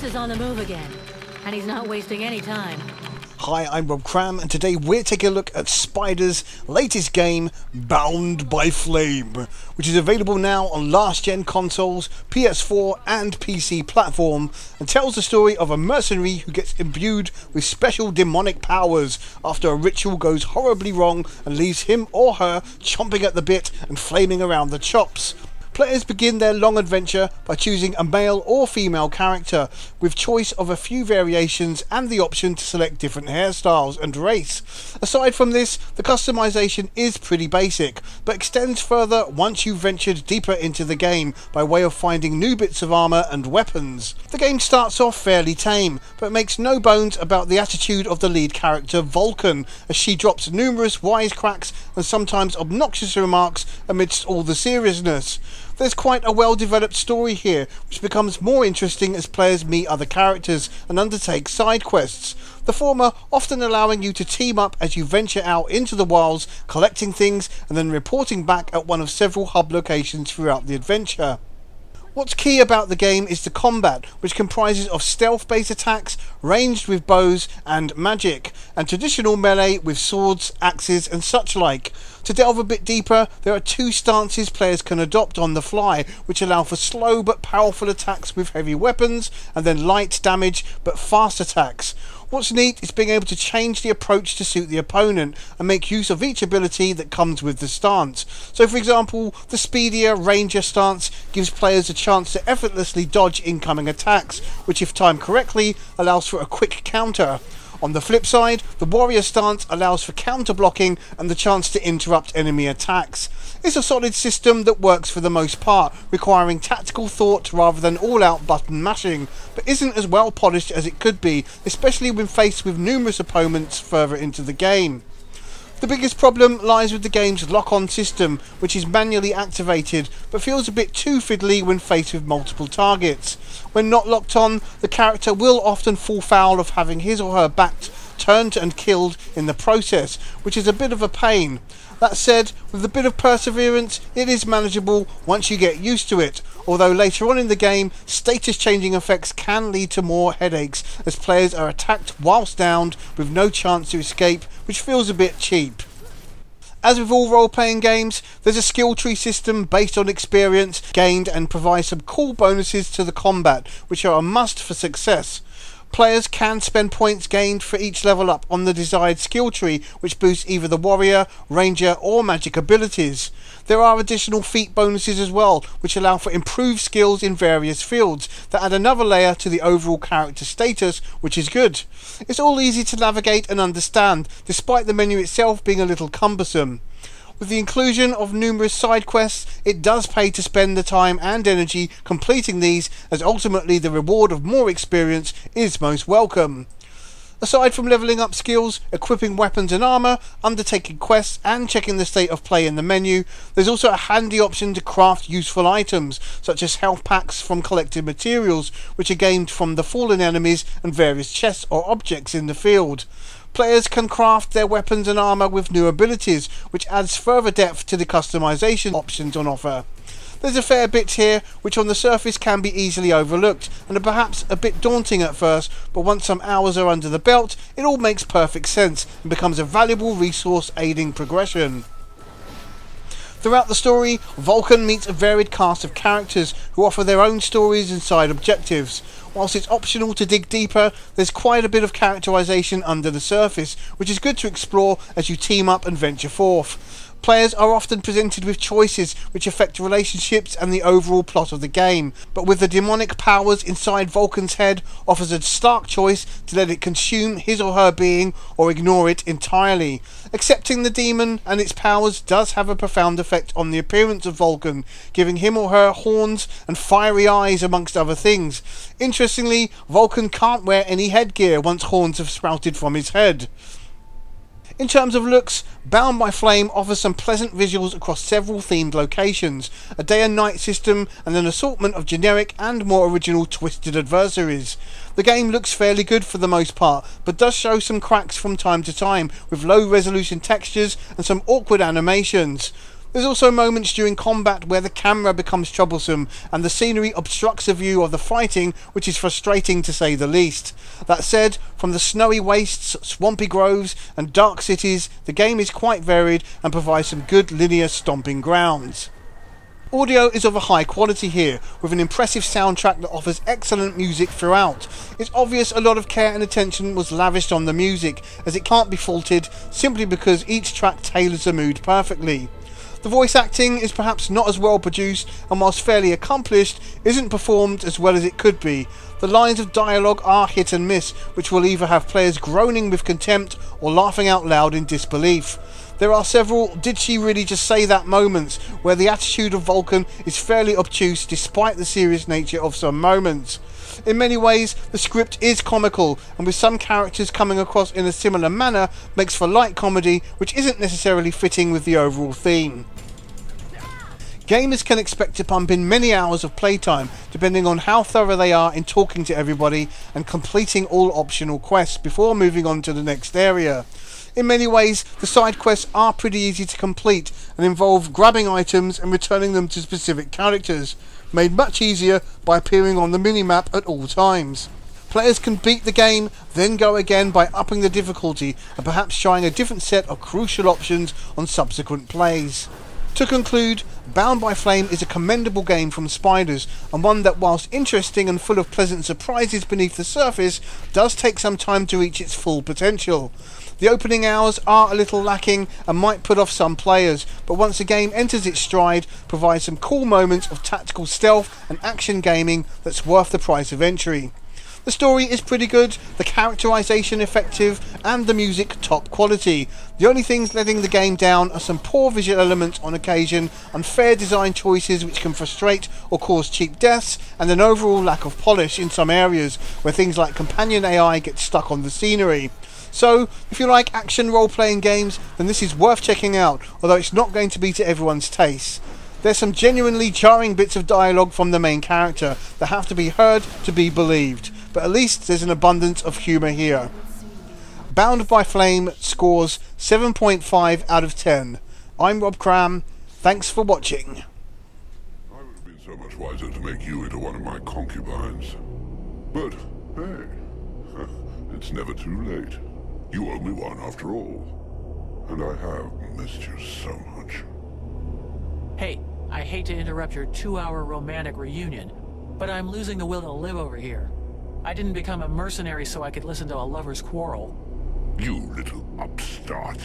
is on the move again, and he's not wasting any time. Hi, I'm Cram, and today we're taking a look at Spider's latest game, Bound by Flame, which is available now on last-gen consoles, PS4 and PC platform, and tells the story of a mercenary who gets imbued with special demonic powers after a ritual goes horribly wrong and leaves him or her chomping at the bit and flaming around the chops. Players begin their long adventure by choosing a male or female character, with choice of a few variations and the option to select different hairstyles and race. Aside from this, the customization is pretty basic, but extends further once you've ventured deeper into the game by way of finding new bits of armour and weapons. The game starts off fairly tame, but makes no bones about the attitude of the lead character Vulcan, as she drops numerous wisecracks and sometimes obnoxious remarks amidst all the seriousness. There's quite a well-developed story here, which becomes more interesting as players meet other characters and undertake side quests, the former often allowing you to team up as you venture out into the wilds, collecting things and then reporting back at one of several hub locations throughout the adventure. What's key about the game is the combat, which comprises of stealth-based attacks, ranged with bows and magic, and traditional melee with swords, axes and such like. To delve a bit deeper, there are two stances players can adopt on the fly, which allow for slow but powerful attacks with heavy weapons, and then light damage but fast attacks. What's neat is being able to change the approach to suit the opponent and make use of each ability that comes with the stance. So for example, the speedier Ranger stance gives players a chance to effortlessly dodge incoming attacks, which if timed correctly allows for a quick counter. On the flip side, the Warrior stance allows for counter blocking and the chance to interrupt enemy attacks. It's a solid system that works for the most part, requiring tactical thought rather than all-out button mashing, but isn't as well polished as it could be, especially when faced with numerous opponents further into the game. The biggest problem lies with the game's lock-on system, which is manually activated, but feels a bit too fiddly when faced with multiple targets. When not locked on, the character will often fall foul of having his or her back turned and killed in the process, which is a bit of a pain. That said, with a bit of perseverance, it is manageable once you get used to it, although later on in the game, status changing effects can lead to more headaches as players are attacked whilst downed with no chance to escape, which feels a bit cheap. As with all role-playing games, there's a skill tree system based on experience gained and provides some cool bonuses to the combat, which are a must for success. Players can spend points gained for each level up on the desired skill tree, which boosts either the warrior, ranger or magic abilities. There are additional feat bonuses as well, which allow for improved skills in various fields that add another layer to the overall character status, which is good. It's all easy to navigate and understand, despite the menu itself being a little cumbersome. With the inclusion of numerous side quests, it does pay to spend the time and energy completing these, as ultimately the reward of more experience is most welcome. Aside from levelling up skills, equipping weapons and armour, undertaking quests and checking the state of play in the menu, there's also a handy option to craft useful items, such as health packs from collected materials, which are gained from the fallen enemies and various chests or objects in the field. Players can craft their weapons and armour with new abilities, which adds further depth to the customization options on offer. There's a fair bit here which on the surface can be easily overlooked and are perhaps a bit daunting at first, but once some hours are under the belt, it all makes perfect sense and becomes a valuable resource aiding progression. Throughout the story, Vulcan meets a varied cast of characters who offer their own stories and side objectives. Whilst it's optional to dig deeper, there's quite a bit of characterization under the surface, which is good to explore as you team up and venture forth. Players are often presented with choices which affect relationships and the overall plot of the game, but with the demonic powers inside Vulcan's head offers a stark choice to let it consume his or her being or ignore it entirely. Accepting the demon and its powers does have a profound effect on the appearance of Vulcan, giving him or her horns and fiery eyes amongst other things. Interestingly, Vulcan can't wear any headgear once horns have sprouted from his head. In terms of looks, Bound by Flame offers some pleasant visuals across several themed locations, a day and night system and an assortment of generic and more original twisted adversaries. The game looks fairly good for the most part, but does show some cracks from time to time with low resolution textures and some awkward animations. There's also moments during combat where the camera becomes troublesome and the scenery obstructs a view of the fighting, which is frustrating to say the least. That said, from the snowy wastes, swampy groves and dark cities, the game is quite varied and provides some good linear stomping grounds. Audio is of a high quality here, with an impressive soundtrack that offers excellent music throughout. It's obvious a lot of care and attention was lavished on the music, as it can't be faulted simply because each track tailors the mood perfectly. The voice acting is perhaps not as well produced, and whilst fairly accomplished, isn't performed as well as it could be. The lines of dialogue are hit and miss, which will either have players groaning with contempt or laughing out loud in disbelief. There are several "did she really just say that" moments, where the attitude of Vulcan is fairly obtuse despite the serious nature of some moments. In many ways, the script is comical, and with some characters coming across in a similar manner, makes for light comedy which isn't necessarily fitting with the overall theme. Gamers can expect to pump in many hours of playtime, depending on how thorough they are in talking to everybody and completing all optional quests before moving on to the next area. In many ways, the side quests are pretty easy to complete and involve grabbing items and returning them to specific characters, made much easier by appearing on the minimap at all times. Players can beat the game, then go again by upping the difficulty and perhaps trying a different set of crucial options on subsequent plays. To conclude, Bound by Flame is a commendable game from Spiders, and one that, whilst interesting and full of pleasant surprises beneath the surface, does take some time to reach its full potential. The opening hours are a little lacking and might put off some players, but once the game enters its stride, provides some cool moments of tactical stealth and action gaming that's worth the price of entry. The story is pretty good, the characterization effective, and the music top quality. The only things letting the game down are some poor visual elements on occasion, unfair design choices which can frustrate or cause cheap deaths, and an overall lack of polish in some areas, where things like companion AI get stuck on the scenery. So, if you like action role-playing games, then this is worth checking out, although it's not going to be to everyone's taste. There's some genuinely jarring bits of dialogue from the main character that have to be heard to be believed, but at least there's an abundance of humour here. Bound by Flame scores 7.5 out of 10. I'm Rob Cram, thanks for watching. I would have been so much wiser to make you into one of my concubines. But, hey, it's never too late. You owe me one after all. And I have missed you so much. Hey, I hate to interrupt your 2-hour romantic reunion, but I'm losing the will to live over here. I didn't become a mercenary so I could listen to a lover's quarrel. You little upstart.